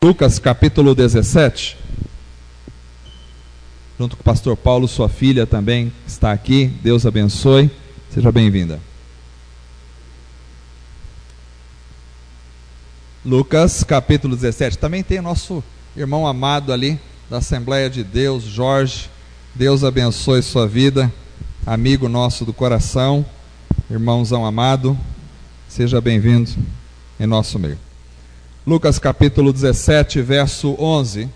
Lucas capítulo 17, junto com o pastor Paulo, sua filha também está aqui. Deus abençoe, seja bem-vinda. Lucas capítulo 17, também tem o nosso irmão amado ali da Assembleia de Deus, Jorge. Deus abençoe sua vida, amigo nosso do coração, irmãozão amado, seja bem-vindo em nosso meio. Lucas capítulo 17, verso 11.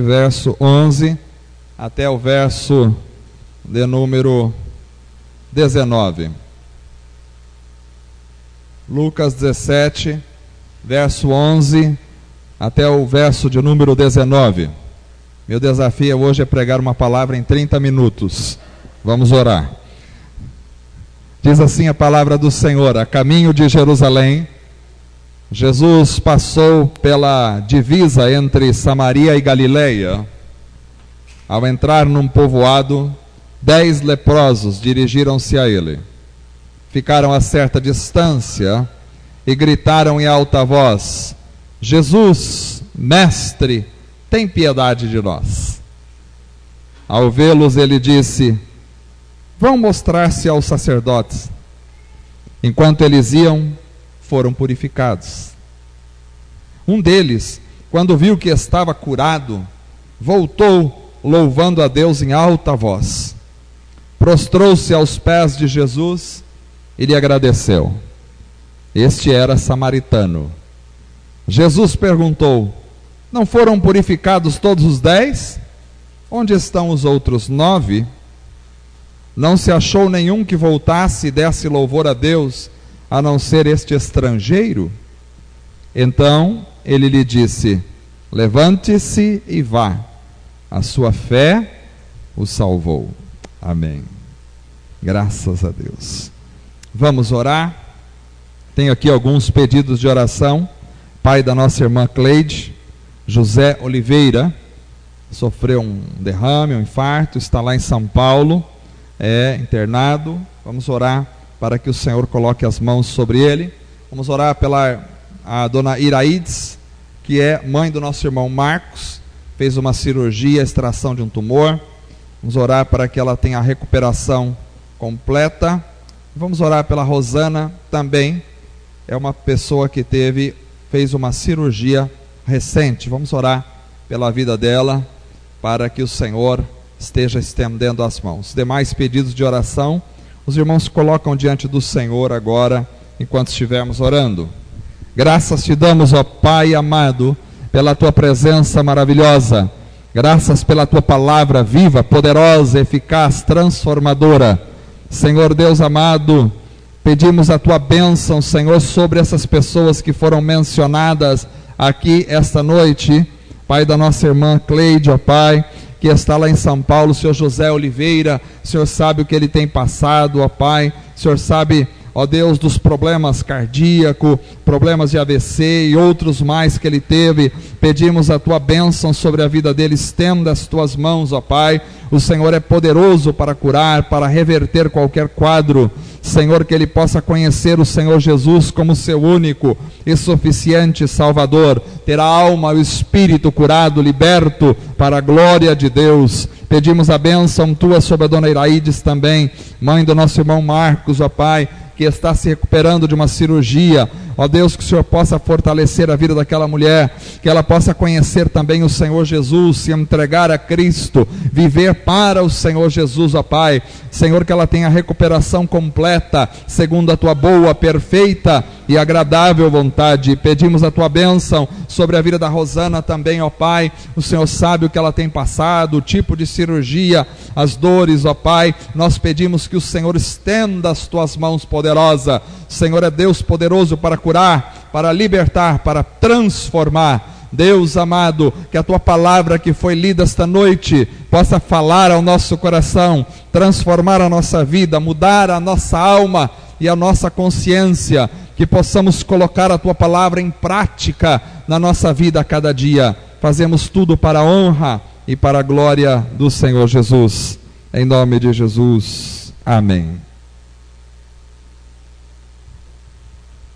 Verso 11 até o verso de número 19. Lucas 17, verso 11 até o verso de número 19. Meu desafio hoje é pregar uma palavra em 30 minutos. Vamos orar. Diz assim a palavra do Senhor: a caminho de Jerusalém, Jesus passou pela divisa entre Samaria e Galileia. Ao entrar num povoado, 10 leprosos dirigiram-se a ele. Ficaram a certa distância e gritaram em alta voz: Jesus, mestre, tem piedade de nós. Ao vê-los, ele disse: vão mostrar-se aos sacerdotes. Enquanto eles iam, foram purificados. Um deles, quando viu que estava curado, voltou louvando a Deus em alta voz. Prostrou-se aos pés de Jesus e lhe agradeceu. Este era samaritano. Jesus perguntou: não foram purificados todos os 10? Onde estão os outros 9? Não se achou nenhum que voltasse e desse louvor a Deus, a não ser este estrangeiro? Então ele lhe disse: levante-se e vá, a sua fé o salvou. Amém. Graças a Deus. Vamos orar. Tenho aqui alguns pedidos de oração. Pai da nossa irmã Cleide, José Oliveira, sofreu um derrame, um infarto, está lá em São Paulo, internado. Vamos orar para que o Senhor coloque as mãos sobre ele. Vamos orar pela a dona Iraides, que é mãe do nosso irmão Marcos, fez uma cirurgia, extração de um tumor. Vamos orar para que ela tenha a recuperação completa. Vamos orar pela Rosana também, é uma pessoa que fez uma cirurgia recente. Vamos orar pela vida dela, para que o Senhor esteja estendendo as mãos. Demais pedidos de oração, os irmãos colocam diante do Senhor agora, enquanto estivermos orando. Graças te damos, ó Pai amado, pela tua presença maravilhosa. Graças pela tua palavra viva, poderosa, eficaz, transformadora. Senhor Deus amado, pedimos a tua bênção, Senhor, sobre essas pessoas que foram mencionadas aqui esta noite. Pai da nossa irmã Cleide, ó Pai, que está lá em São Paulo, Senhor José Oliveira, o Senhor sabe o que ele tem passado, ó Pai, o Senhor sabe, ó Deus, dos problemas cardíacos, problemas de AVC e outros mais que ele teve. Pedimos a tua bênção sobre a vida dele, estenda as tuas mãos, ó Pai. O Senhor é poderoso para curar, para reverter qualquer quadro. Senhor, que ele possa conhecer o Senhor Jesus como seu único e suficiente Salvador, ter a alma e o espírito curado, liberto para a glória de Deus. Pedimos a bênção tua sobre a dona Iraides também, mãe do nosso irmão Marcos, ó Pai, que está se recuperando de uma cirurgia. Ó Deus, que o Senhor possa fortalecer a vida daquela mulher, que ela possa conhecer também o Senhor Jesus, se entregar a Cristo, viver para o Senhor Jesus, ó Pai. Senhor, que ela tenha recuperação completa, segundo a tua boa, perfeita e agradável vontade. Pedimos a tua bênção sobre a vida da Rosana também, ó Pai. O Senhor sabe o que ela tem passado, o tipo de cirurgia, as dores, ó Pai. Nós pedimos que o Senhor estenda as tuas mãos poderosas. O Senhor é Deus poderoso para curar, para libertar, para transformar. Deus amado, que a tua palavra que foi lida esta noite possa falar ao nosso coração, transformar a nossa vida, mudar a nossa alma e a nossa consciência, que possamos colocar a tua palavra em prática na nossa vida a cada dia. fazemos tudo para a honra e para a glória do Senhor Jesus. Em nome de Jesus, amém.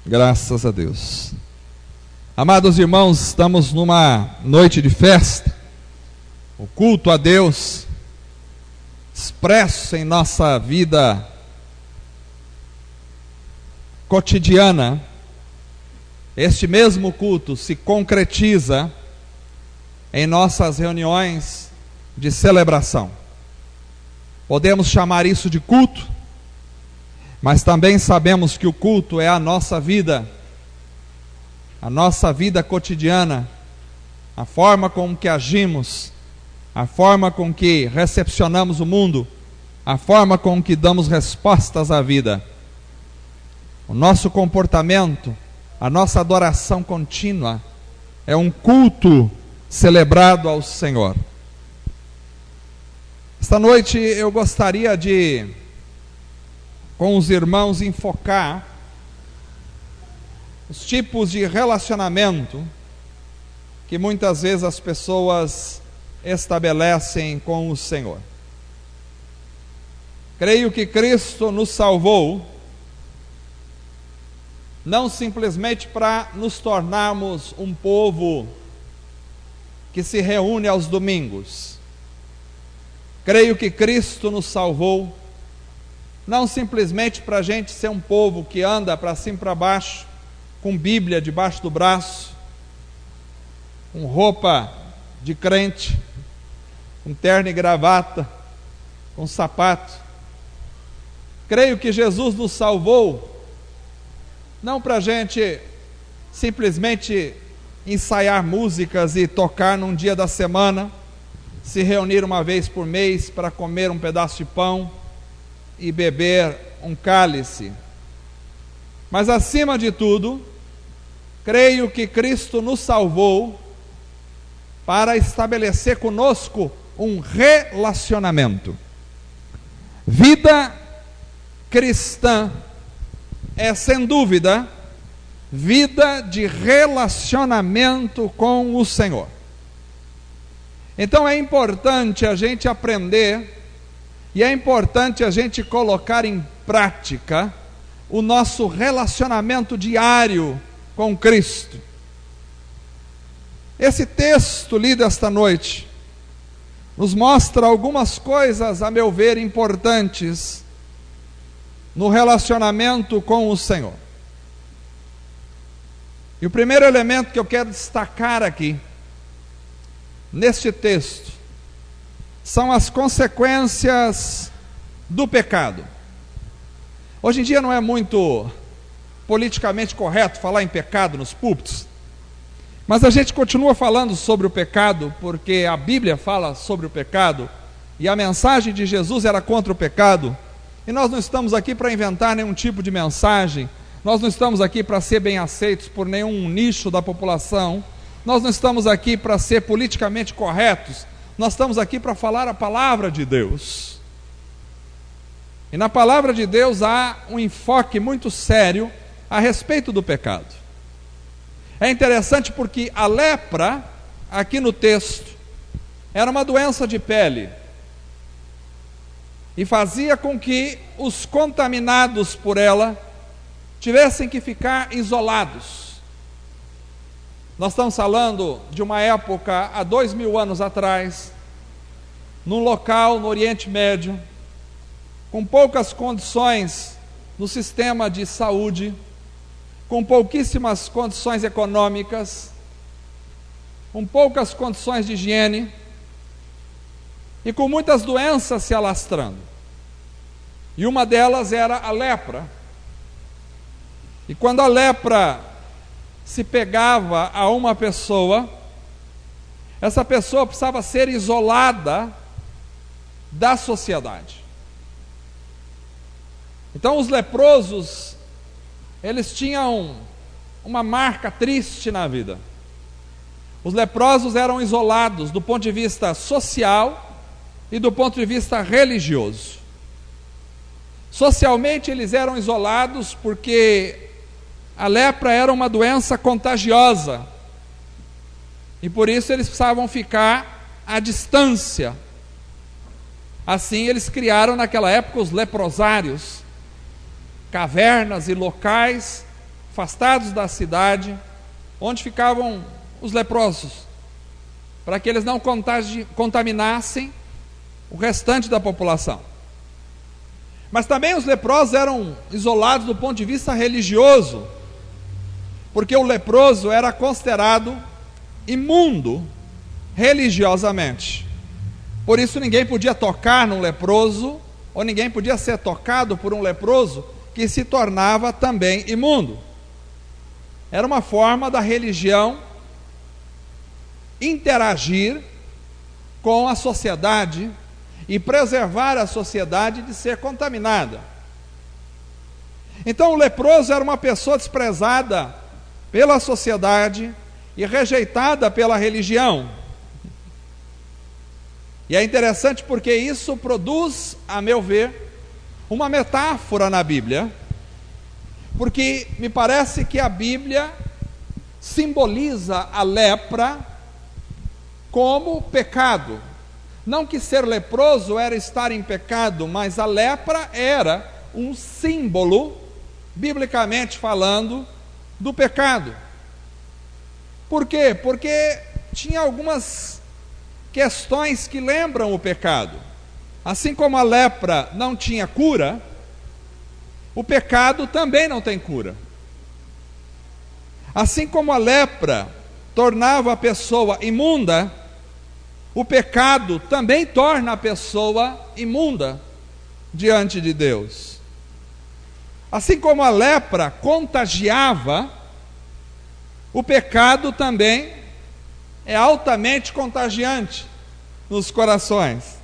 Graças a Deus. Amados irmãos, estamos numa noite de festa. O culto a Deus expresso em nossa vida cotidiana, este mesmo culto se concretiza em nossas reuniões de celebração. Podemos chamar isso de culto, mas também sabemos que o culto é a nossa vida cotidiana, a forma com que agimos, a forma com que recepcionamos o mundo, a forma com que damos respostas à vida. O nosso comportamento, a nossa adoração contínua é um culto celebrado ao Senhor. Esta noite eu gostaria de, com os irmãos, enfocar os tipos de relacionamento que muitas vezes as pessoas estabelecem com o Senhor. Creio que Cristo nos salvou não simplesmente para nos tornarmos um povo que se reúne aos domingos. Creio que Cristo nos salvou não simplesmente para a gente ser um povo que anda para cima e para baixo, com Bíblia debaixo do braço, com roupa de crente, com terno e gravata, com sapato. Creio que Jesus nos salvou não para a gente simplesmente ensaiar músicas e tocar num dia da semana, se reunir uma vez por mês para comer um pedaço de pão e beber um cálice. Mas acima de tudo, creio que Cristo nos salvou para estabelecer conosco um relacionamento. Vida cristã é, sem dúvida, vida de relacionamento com o Senhor. Então é importante a gente aprender e é importante a gente colocar em prática o nosso relacionamento diário com Cristo. Esse texto lido esta noite nos mostra algumas coisas, a meu ver, importantes no relacionamento com o Senhor. E o primeiro elemento que eu quero destacar aqui, neste texto, são as consequências do pecado. Hoje em dia não é muito politicamente correto falar em pecado nos púlpitos, mas a gente continua falando sobre o pecado, porque a Bíblia fala sobre o pecado, e a mensagem de Jesus era contra o pecado, e nós não estamos aqui para inventar nenhum tipo de mensagem, nós não estamos aqui para ser bem aceitos por nenhum nicho da população, nós não estamos aqui para ser politicamente corretos, nós estamos aqui para falar a palavra de Deus. E na palavra de Deus há um enfoque muito sério a respeito do pecado. É interessante porque a lepra, aqui no texto, era uma doença de pele, e fazia com que os contaminados por ela tivessem que ficar isolados. Nós estamos falando de uma época, há 2000 anos atrás, num local no Oriente Médio, com poucas condições no sistema de saúde, com pouquíssimas condições econômicas, com poucas condições de higiene, e com muitas doenças se alastrando. E uma delas era a lepra. E quando a lepra se pegava a uma pessoa, essa pessoa precisava ser isolada da sociedade. Então os leprosos, eles tinham uma marca triste na vida. Os leprosos eram isolados do ponto de vista social e do ponto de vista religioso. Socialmente eles eram isolados porque a lepra era uma doença contagiosa. E por isso eles precisavam ficar à distância. Assim eles criaram naquela época os leprosários, cavernas e locais afastados da cidade, onde ficavam os leprosos, para que eles não contaminassem o restante da população. Mas também os leprosos eram isolados do ponto de vista religioso, porque o leproso era considerado imundo religiosamente. Por isso ninguém podia tocar num leproso, ou ninguém podia ser tocado por um leproso, que se tornava também imundo. Era uma forma da religião interagir com a sociedade e preservar a sociedade de ser contaminada. Então o leproso era uma pessoa desprezada pela sociedade e rejeitada pela religião. E é interessante porque isso produz, a meu ver, uma metáfora na Bíblia, porque me parece que a Bíblia simboliza a lepra como pecado. Não que ser leproso era estar em pecado, mas a lepra era um símbolo, biblicamente falando, do pecado. Por quê? Porque tinha algumas questões que lembram o pecado. Assim como a lepra não tinha cura, o pecado também não tem cura. Assim como a lepra tornava a pessoa imunda, o pecado também torna a pessoa imunda diante de Deus. Assim como a lepra contagiava, o pecado também é altamente contagiante nos corações.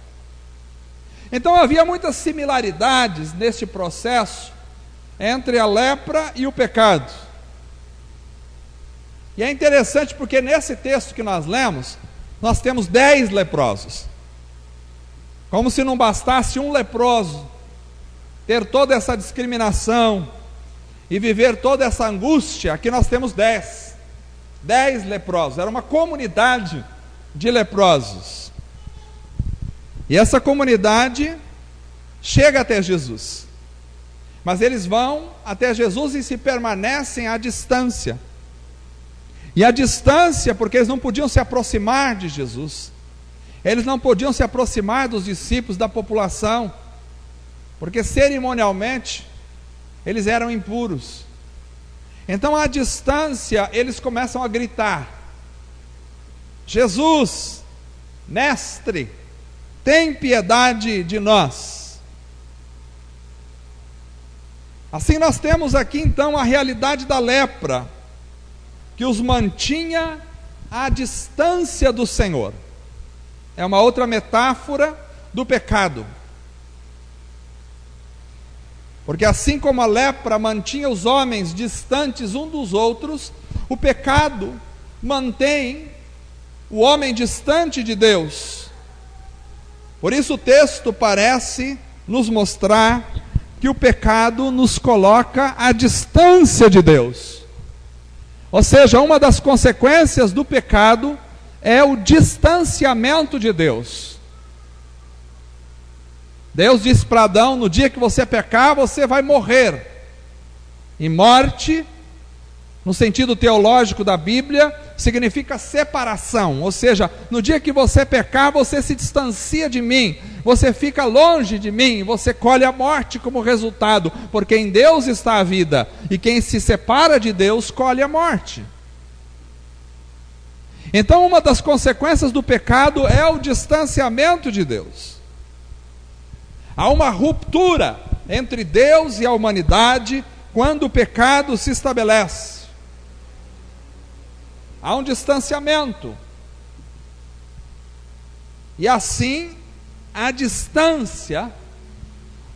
Então havia muitas similaridades neste processo entre a lepra e o pecado. E é interessante porque nesse texto que nós lemos, nós temos 10 leprosos. Como se não bastasse um leproso ter toda essa discriminação e viver toda essa angústia, aqui nós temos 10 leprosos. Era uma comunidade de leprosos. E essa comunidade chega até Jesus. Mas eles vão até Jesus e se permanecem à distância. E à distância, porque eles não podiam se aproximar de Jesus. Eles não podiam se aproximar dos discípulos, da população, porque cerimonialmente eles eram impuros. Então à distância eles começam a gritar: Jesus, mestre, tem piedade de nós. Assim nós temos aqui então a realidade da lepra, que os mantinha à distância do Senhor. É uma outra metáfora do pecado. Porque assim como a lepra mantinha os homens distantes uns dos outros, o pecado mantém o homem distante de Deus. Por isso o texto parece nos mostrar que o pecado nos coloca à distância de Deus. Ou seja, uma das consequências do pecado é o distanciamento de Deus. Deus disse para Adão: no dia que você pecar, você vai morrer. E morte, no sentido teológico da Bíblia, significa separação. Ou seja, no dia que você pecar, você se distancia de mim, você fica longe de mim, você colhe a morte como resultado, porque em Deus está a vida, e quem se separa de Deus colhe a morte. Então uma das consequências do pecado é o distanciamento de Deus. Há uma ruptura entre Deus e a humanidade quando o pecado se estabelece. Há um distanciamento. E assim, a distância,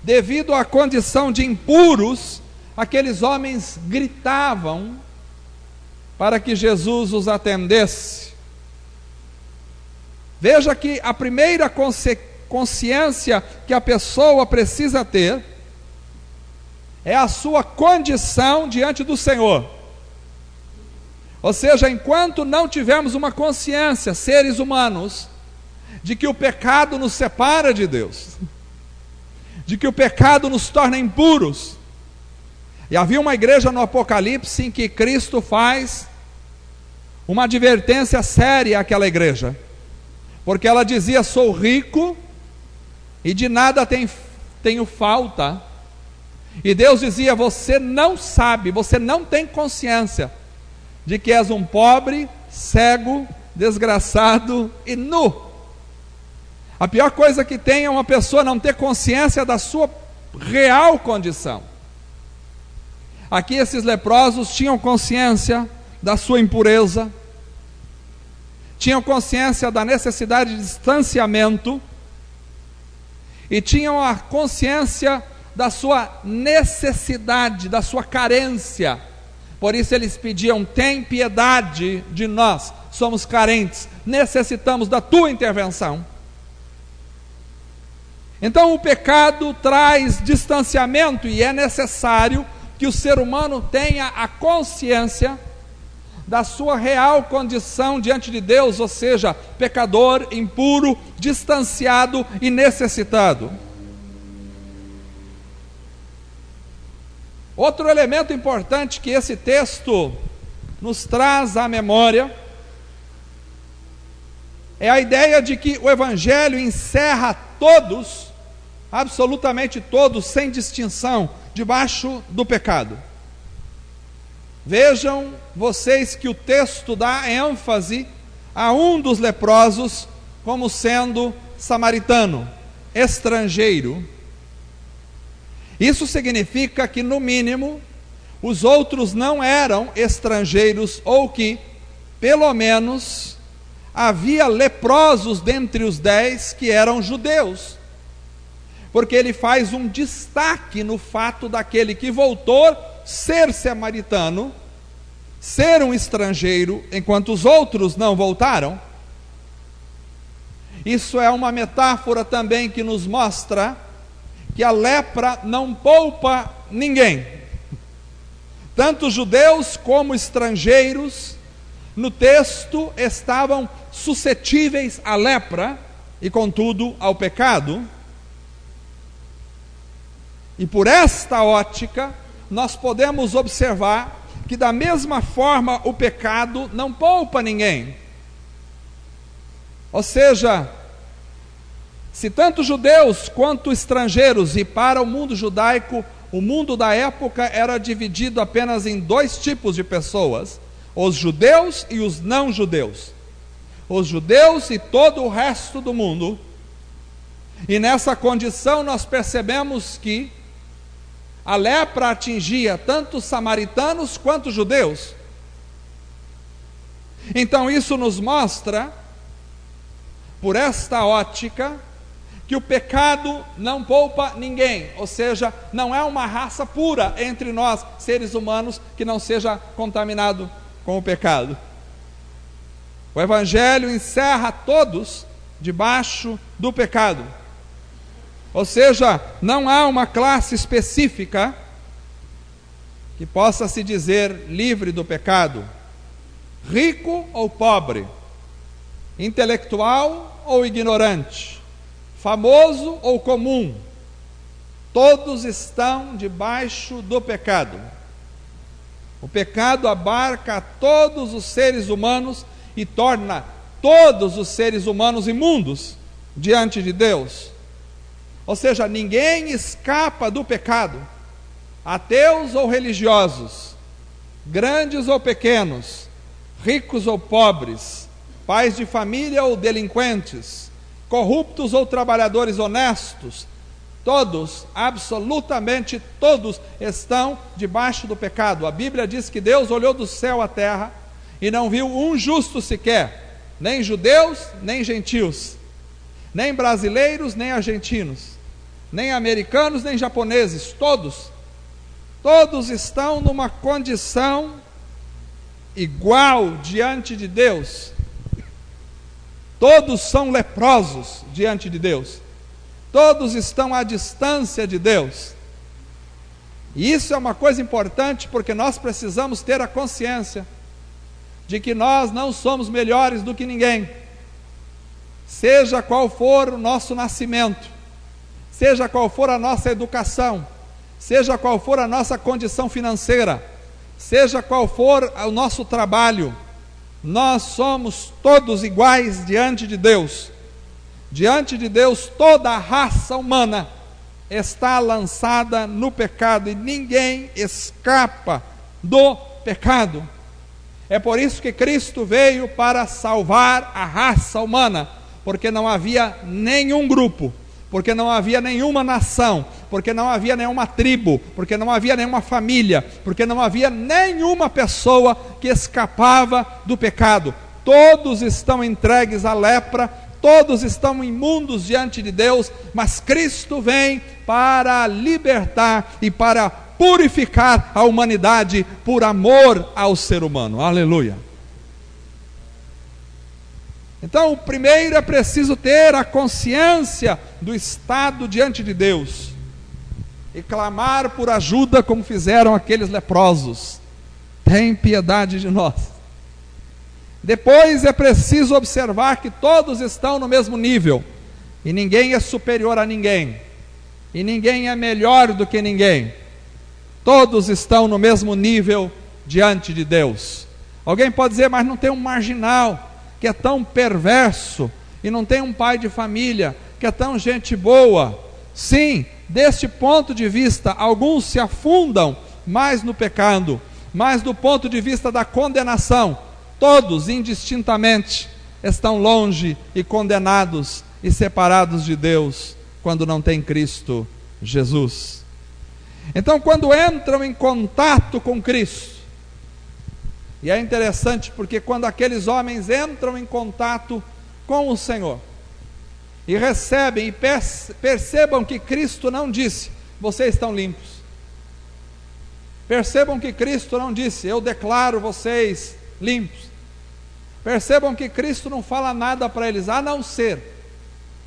devido à condição de impuros, aqueles homens gritavam para que Jesus os atendesse. Veja que a primeira consciência que a pessoa precisa ter é a sua condição diante do Senhor. Ou seja, enquanto não tivermos uma consciência, seres humanos, de que o pecado nos separa de Deus, de que o pecado nos torna impuros. E havia uma igreja no Apocalipse em que Cristo faz uma advertência séria àquela igreja, porque ela dizia: sou rico e de nada tenho falta. E Deus dizia: você não sabe, você não tem consciência de que és um pobre, cego, desgraçado e nu. A pior coisa que tem é uma pessoa não ter consciência da sua real condição. Aqui esses leprosos tinham consciência da sua impureza, tinham consciência da necessidade de distanciamento e tinham a consciência da sua necessidade, da sua carência. Por isso eles pediam: tem piedade de nós, somos carentes, necessitamos da tua intervenção. Então o pecado traz distanciamento e é necessário que o ser humano tenha a consciência da sua real condição diante de Deus, ou seja, pecador, impuro, distanciado e necessitado. Outro elemento importante que esse texto nos traz à memória é a ideia de que o Evangelho encerra todos, absolutamente todos, sem distinção, debaixo do pecado. Vejam vocês que o texto dá ênfase a um dos leprosos como sendo samaritano, estrangeiro. Isso significa que, no mínimo, os outros não eram estrangeiros, ou que, pelo menos, havia leprosos dentre os 10 que eram judeus, porque ele faz um destaque no fato daquele que voltou ser samaritano, ser um estrangeiro, enquanto os outros não voltaram. Isso é uma metáfora também que nos mostra que a lepra não poupa ninguém, tanto judeus como estrangeiros. No texto estavam suscetíveis à lepra e, contudo, ao pecado. E por esta ótica, nós podemos observar que, da mesma forma, o pecado não poupa ninguém. Ou seja, se tanto judeus quanto estrangeiros, e para o mundo judaico, o mundo da época era dividido apenas em 2 tipos de pessoas: os judeus e os não judeus. Os judeus e todo o resto do mundo. E nessa condição nós percebemos que a lepra atingia tanto os samaritanos quanto os judeus. Então isso nos mostra, por esta ótica, que o pecado não poupa ninguém, ou seja, não é uma raça pura entre nós, seres humanos, que não seja contaminado com o pecado. O Evangelho encerra todos debaixo do pecado. Ou seja, não há uma classe específica que possa se dizer livre do pecado, rico ou pobre, intelectual ou ignorante, famoso ou comum, todos estão debaixo do pecado. O pecado abarca todos os seres humanos e torna todos os seres humanos imundos diante de Deus. Ou seja, ninguém escapa do pecado, ateus ou religiosos, grandes ou pequenos, ricos ou pobres, pais de família ou delinquentes, corruptos ou trabalhadores honestos, todos, absolutamente todos, estão debaixo do pecado. A Bíblia diz que Deus olhou do céu à terra e não viu um justo sequer, nem judeus, nem gentios, nem brasileiros, nem argentinos, nem americanos, nem japoneses, todos estão numa condição igual diante de Deus. Todos são leprosos diante de Deus. Todos estão à distância de Deus. E isso é uma coisa importante, porque nós precisamos ter a consciência de que nós não somos melhores do que ninguém, seja qual for o nosso nascimento, seja qual for a nossa educação, seja qual for a nossa condição financeira, seja qual for o nosso trabalho, nós somos todos iguais diante de Deus. Diante de Deus, toda a raça humana está lançada no pecado e ninguém escapa do pecado. É por isso que Cristo veio para salvar a raça humana, porque não havia nenhum grupo, porque não havia nenhuma nação, porque não havia nenhuma tribo, porque não havia nenhuma família, porque não havia nenhuma pessoa que escapava do pecado. Todos estão entregues à lepra, todos estão imundos diante de Deus, mas Cristo vem para libertar e para purificar a humanidade por amor ao ser humano. Aleluia! Então, primeiro é preciso ter a consciência do estado diante de Deus e clamar por ajuda, como fizeram aqueles leprosos. Tem piedade de nós. Depois é preciso observar que todos estão no mesmo nível, e ninguém é superior a ninguém, e ninguém é melhor do que ninguém. Todos estão no mesmo nível diante de Deus. Alguém pode dizer, mas não tem um marginal que é tão perverso, e não tem um pai de família que é tão gente boa. Sim, deste ponto de vista, alguns se afundam mais no pecado, mas do ponto de vista da condenação, todos indistintamente estão longe e condenados e separados de Deus, quando não tem Cristo Jesus. Então, quando entram em contato com Cristo, e é interessante porque quando aqueles homens entram em contato com o Senhor, e recebem e percebam que Cristo não disse, vocês estão limpos. Percebam que Cristo não disse, eu declaro vocês limpos. Percebam que Cristo não fala nada para eles, a não ser,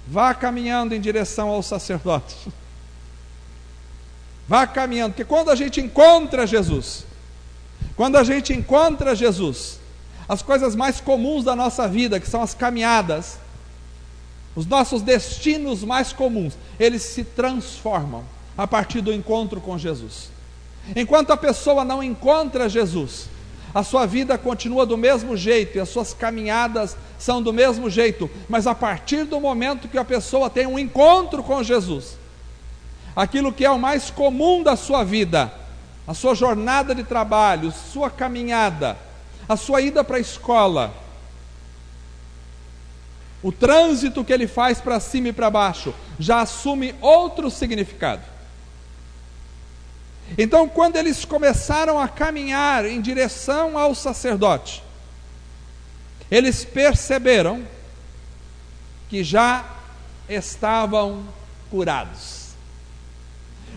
vá caminhando em direção ao sacerdote. Vá caminhando, porque quando a gente encontra Jesus, as coisas mais comuns da nossa vida, que são as caminhadas, os nossos destinos mais comuns, eles se transformam a partir do encontro com Jesus. Enquanto a pessoa não encontra Jesus, a sua vida continua do mesmo jeito, e as suas caminhadas são do mesmo jeito, mas a partir do momento que a pessoa tem um encontro com Jesus, aquilo que é o mais comum da sua vida, a sua jornada de trabalho, sua caminhada, a sua ida para a escola, o trânsito que ele faz para cima e para baixo, já assume outro significado. Então, quando eles começaram a caminhar em direção ao sacerdote, eles perceberam que já estavam curados.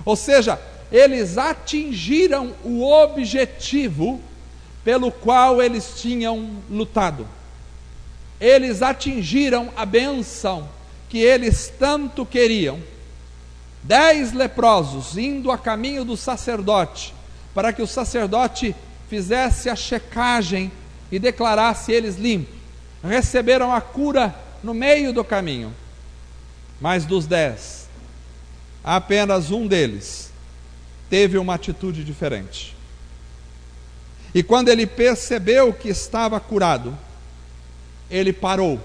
Ou seja, eles atingiram o objetivo pelo qual eles tinham lutado. Eles atingiram a bênção que eles tanto queriam. 10 leprosos indo a caminho do sacerdote, para que o sacerdote fizesse a checagem e declarasse eles limpos, receberam a cura no meio do caminho. Mas dos 10, apenas um deles teve uma atitude diferente. E quando ele percebeu que estava curado, ele parou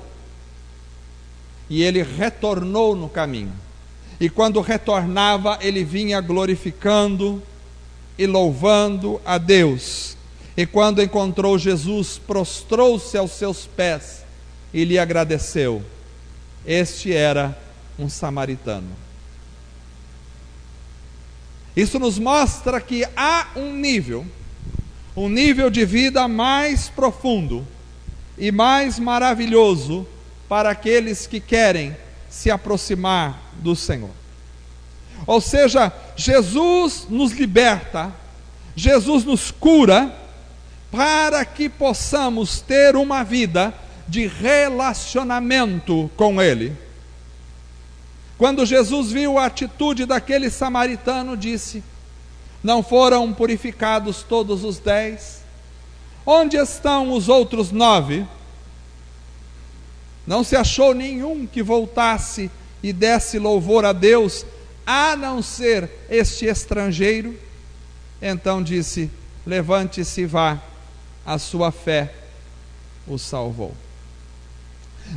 e ele retornou no caminho. E quando retornava, ele vinha glorificando e louvando a Deus. E quando encontrou Jesus, prostrou-se aos seus pés e lhe agradeceu. Este era um samaritano. Isso nos mostra que há um nível de vida mais profundo e mais maravilhoso para aqueles que querem se aproximar do Senhor. Ou seja, Jesus nos liberta, Jesus nos cura, para que possamos ter uma vida de relacionamento com Ele. Quando Jesus viu a atitude daquele samaritano, disse: não foram purificados todos os 10? onde estão os outros 9? Não se achou nenhum que voltasse e desse louvor a Deus, a não ser este estrangeiro. Então disse: levante-se e vá, a sua fé o salvou.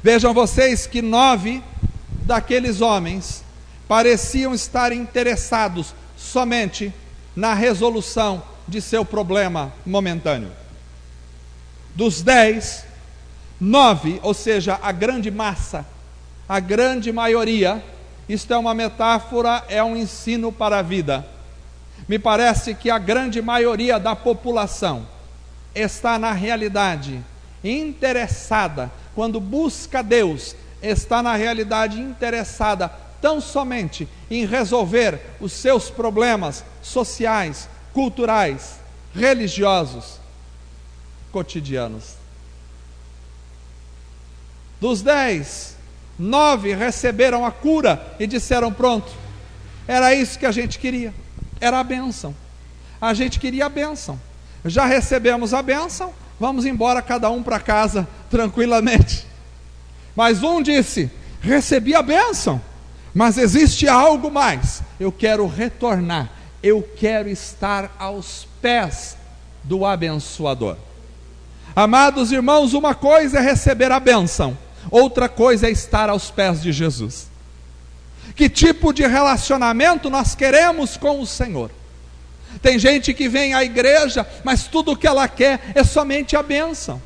Vejam vocês que 9 daqueles homens pareciam estar interessados somente na resolução de seu problema momentâneo. Dos 10, 9, ou seja, a grande massa, a grande maioria, isto é uma metáfora, é um ensino para a vida. Me parece que a grande maioria da população está na realidade interessada, quando busca Deus, está na realidade interessada tão somente em resolver os seus problemas sociais, culturais, religiosos, cotidianos. Dos 10, 9 receberam a cura e disseram: pronto, era isso que a gente queria, era a bênção, a gente queria a bênção, já recebemos a bênção, vamos embora cada um para casa tranquilamente. Mas um disse: recebi a bênção, mas existe algo mais, eu quero retornar, eu quero estar aos pés do abençoador. Amados irmãos, uma coisa é receber a bênção, outra coisa é estar aos pés de Jesus. Que tipo de relacionamento nós queremos com o Senhor? Tem gente que vem à igreja, mas tudo o que ela quer é somente a bênção.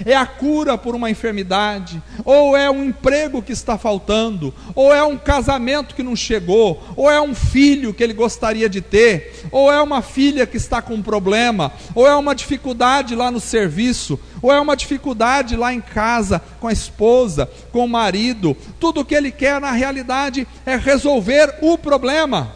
É a cura por uma enfermidade, ou é um emprego que está faltando, ou é um casamento que não chegou, ou é um filho que ele gostaria de ter, ou é uma filha que está com um problema, ou é uma dificuldade lá no serviço, ou é uma dificuldade lá em casa, com a esposa, com o marido. Tudo o que ele quer na realidade é resolver o problema.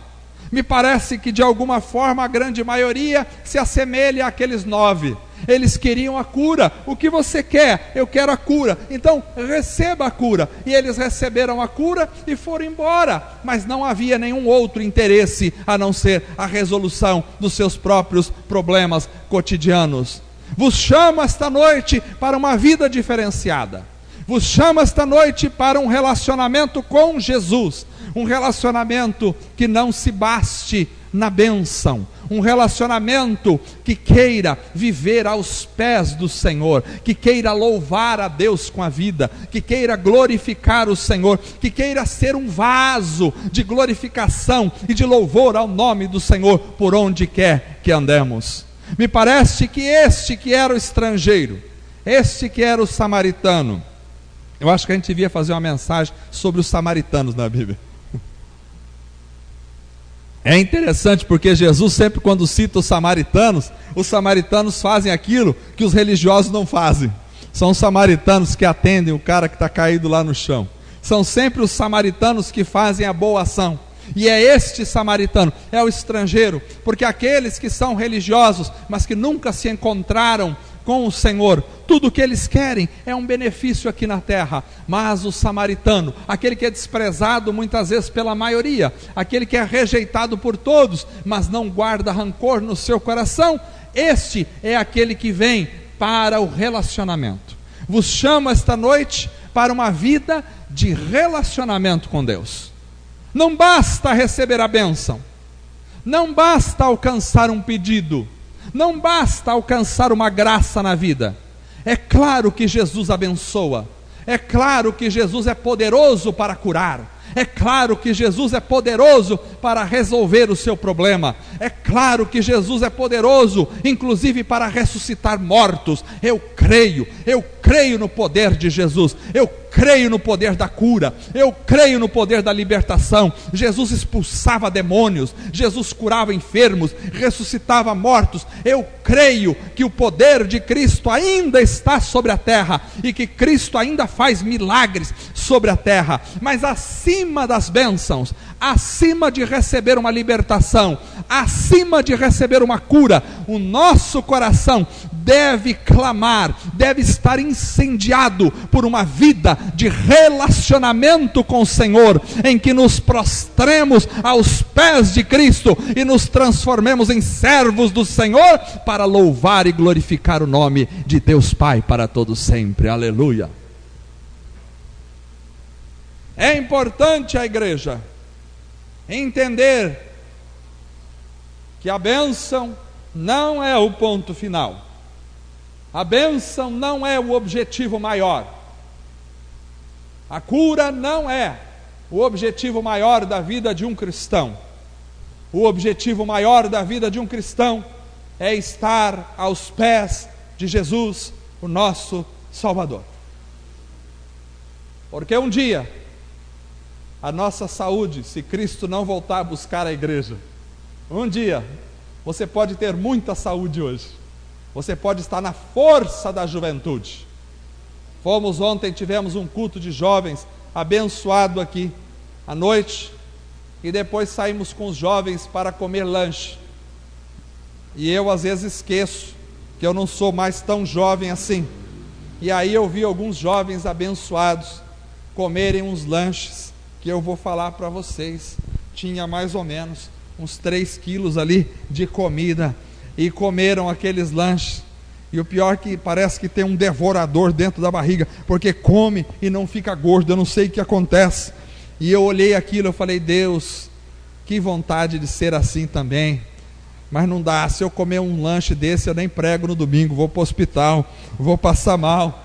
Me parece que de alguma forma a grande maioria se assemelha àqueles 9. Eles queriam a cura. O que você quer? Eu quero a cura. Então receba a cura. E eles receberam a cura e foram embora. Mas não havia nenhum outro interesse a não ser a resolução dos seus próprios problemas cotidianos. Vos chamo esta noite para uma vida diferenciada. Vos chamo esta noite para um relacionamento com Jesus. Um relacionamento que não se baste na bênção, um relacionamento que queira viver aos pés do Senhor, que queira louvar a Deus com a vida, que queira glorificar o Senhor, que queira ser um vaso de glorificação e de louvor ao nome do Senhor por onde quer que andemos. Me parece que este que era o estrangeiro, este que era o samaritano, eu acho que a gente devia fazer uma mensagem sobre os samaritanos na Bíblia. É interessante porque Jesus sempre, quando cita os samaritanos fazem aquilo que os religiosos não fazem. São os samaritanos que atendem o cara que está caído lá no chão. São sempre os samaritanos que fazem a boa ação. E é este samaritano, é o estrangeiro, porque aqueles que são religiosos, mas que nunca se encontraram com o Senhor, tudo o que eles querem é um benefício aqui na terra. Mas o samaritano, aquele que é desprezado muitas vezes pela maioria, aquele que é rejeitado por todos, mas não guarda rancor no seu coração, este é aquele que vem para o relacionamento. Vos chamo esta noite para uma vida de relacionamento com Deus. Não basta receber a bênção, não basta alcançar um pedido, não basta alcançar uma graça na vida. É claro que Jesus abençoa, é claro que Jesus é poderoso para curar, é claro que Jesus é poderoso para resolver o seu problema, é claro que Jesus é poderoso inclusive para ressuscitar mortos. Eu creio no poder de Jesus, eu creio no poder da cura, eu creio no poder da libertação. Jesus expulsava demônios, Jesus curava enfermos, ressuscitava mortos. Eu creio que o poder de Cristo ainda está sobre a terra e que Cristo ainda faz milagres sobre a terra. Mas acima acima das bênçãos, acima de receber uma libertação, acima de receber uma cura, o nosso coração deve clamar, deve estar incendiado por uma vida de relacionamento com o Senhor, em que nos prostremos aos pés de Cristo e nos transformemos em servos do Senhor para louvar e glorificar o nome de Deus Pai para todos sempre. Aleluia. É importante a igreja entender que a bênção não é o ponto final. A bênção não é o objetivo maior. A cura não é o objetivo maior da vida de um cristão. O objetivo maior da vida de um cristão é estar aos pés de Jesus, o nosso Salvador. Porque um dia, a nossa saúde, se Cristo não voltar a buscar a igreja, um dia, você pode ter muita saúde hoje, você pode estar na força da juventude. Ontem tivemos um culto de jovens abençoado aqui à noite, e depois saímos com os jovens para comer lanche, e eu às vezes esqueço que eu não sou mais tão jovem assim, e aí eu vi alguns jovens abençoados comerem uns lanches, que eu vou falar para vocês, tinha mais ou menos uns 3 quilos ali de comida, e comeram aqueles lanches, e o pior é que parece que tem um devorador dentro da barriga, porque come e não fica gordo, eu não sei o que acontece, e eu olhei aquilo, eu falei, Deus, que vontade de ser assim também, mas não dá, se eu comer um lanche desse, eu nem prego no domingo, vou para o hospital, vou passar mal.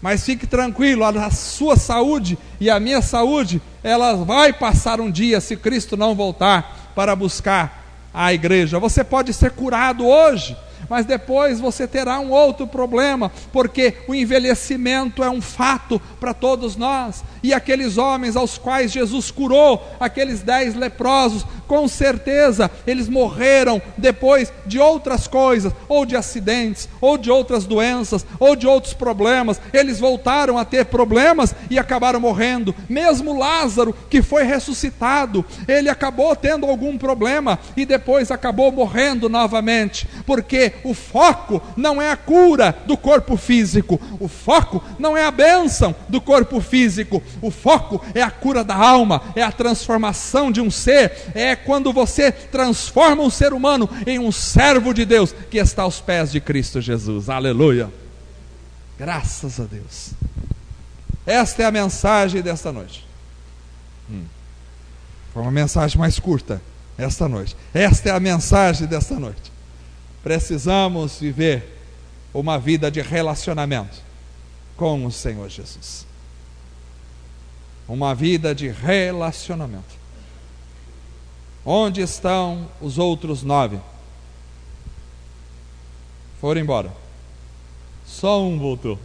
Mas fique tranquilo, a sua saúde e a minha saúde, ela vai passar um dia, se Cristo não voltar para buscar a igreja. Você pode ser curado hoje, mas depois você terá um outro problema, porque o envelhecimento é um fato para todos nós, e aqueles homens aos quais Jesus curou, aqueles 10 leprosos, com certeza eles morreram depois de outras coisas, ou de acidentes, ou de outras doenças, ou de outros problemas, eles voltaram a ter problemas e acabaram morrendo. Mesmo Lázaro, que foi ressuscitado, ele acabou tendo algum problema, e depois acabou morrendo novamente, porque o foco não é a cura do corpo físico, o foco não é a bênção do corpo físico, o foco é a cura da alma, é a transformação de um ser, é quando você transforma um ser humano em um servo de Deus, que está aos pés de Cristo Jesus. Aleluia, graças a Deus. Esta é a mensagem desta noite. Foi uma mensagem mais curta esta noite. Esta é a mensagem desta noite. Precisamos viver uma vida de relacionamento com o Senhor Jesus. Uma vida de relacionamento. Onde estão os outros 9? Foram embora. Só um voltou.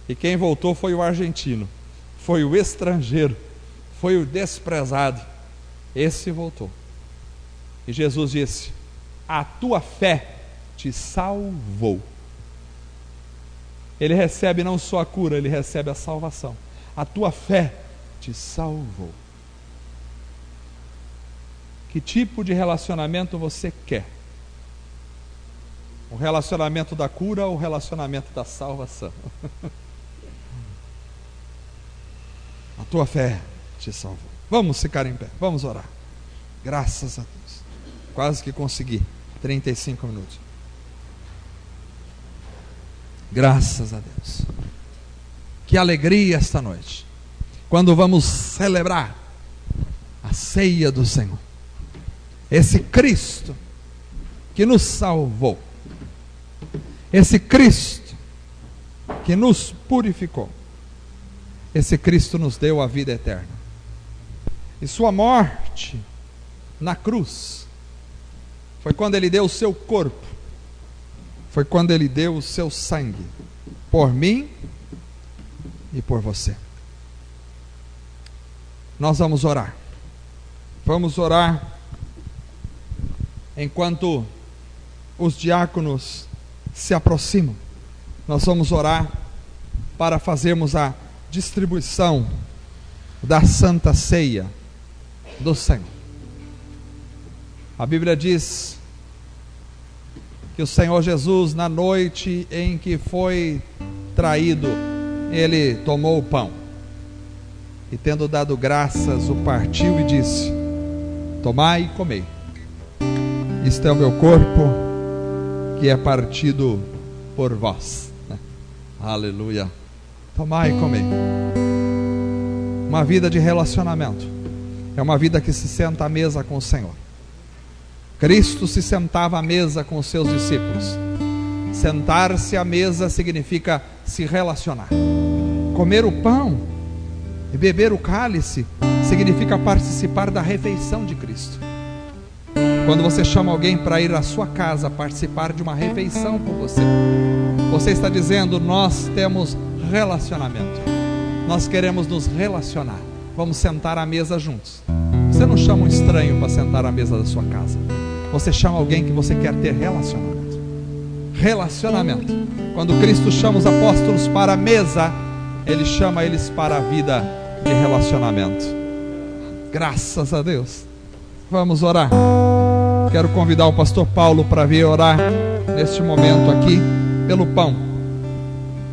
E quem voltou foi o argentino, foi o estrangeiro, foi o desprezado. Esse voltou. E Jesus disse: a tua fé te salvou. Ele recebe não só a cura, ele recebe a salvação. A tua fé te salvou. Que tipo de relacionamento você quer? O relacionamento da cura ou o relacionamento da salvação? A tua fé te salvou. Vamos ficar em pé, vamos orar. Graças a Deus. Quase que consegui. 35 minutos. Graças a Deus. Que alegria esta noite, quando vamos celebrar a ceia do Senhor. Esse Cristo que nos salvou, esse Cristo que nos purificou, esse Cristo nos deu a vida eterna. E sua morte na cruz foi quando ele deu o seu corpo, foi quando ele deu o seu sangue, por mim e por você. Nós vamos orar. Vamos orar enquanto os diáconos se aproximam. Nós vamos orar para fazermos a distribuição da Santa Ceia do Senhor. A Bíblia diz que o Senhor Jesus, na noite em que foi traído, ele tomou o pão e, tendo dado graças, o partiu e disse: tomai e comei, isto é o meu corpo que é partido por vós. Aleluia. Tomai e comei. Uma vida de relacionamento é uma vida que se senta à mesa com o Senhor. Cristo se sentava à mesa com os seus discípulos. Sentar-se à mesa significa se relacionar. Comer o pão e beber o cálice significa participar da refeição de Cristo. Quando você chama alguém para ir à sua casa participar de uma refeição com você, você está dizendo: nós temos relacionamento, nós queremos nos relacionar, vamos sentar à mesa juntos. Você não chama um estranho para sentar à mesa da sua casa, você chama alguém que você quer ter relacionamento. Relacionamento. Quando Cristo chama os apóstolos para a mesa, Ele chama eles para a vida de relacionamento. Graças a Deus. Vamos orar. Quero convidar o pastor Paulo para vir orar neste momento aqui pelo pão.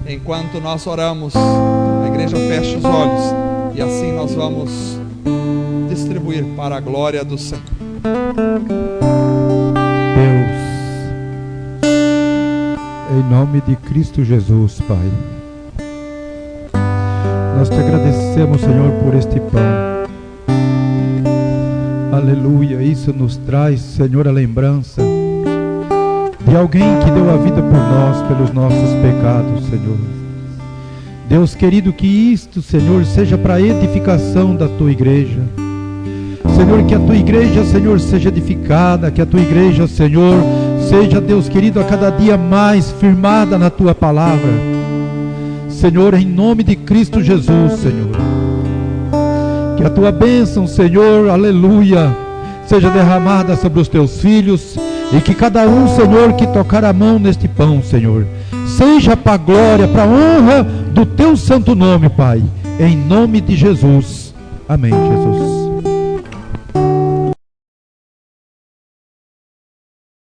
Enquanto nós oramos, a igreja fecha os olhos e assim nós vamos distribuir para a glória do Senhor. Deus, em nome de Cristo Jesus, Pai, nós te agradecemos, Senhor, por este pão. Aleluia, isso nos traz, Senhor, a lembrança de alguém que deu a vida por nós, pelos nossos pecados, Senhor. Deus querido, que isto, Senhor, seja para a edificação da Tua igreja. Senhor, que a Tua igreja, Senhor, seja edificada, que a Tua igreja, Senhor, seja, Deus querido, a cada dia mais firmada na Tua palavra. Senhor, em nome de Cristo Jesus, Senhor, que a Tua bênção, Senhor, aleluia, seja derramada sobre os Teus filhos, e que cada um, Senhor, que tocar a mão neste pão, Senhor, seja para a glória, para a honra do Teu santo nome, Pai, em nome de Jesus. Amém, Jesus.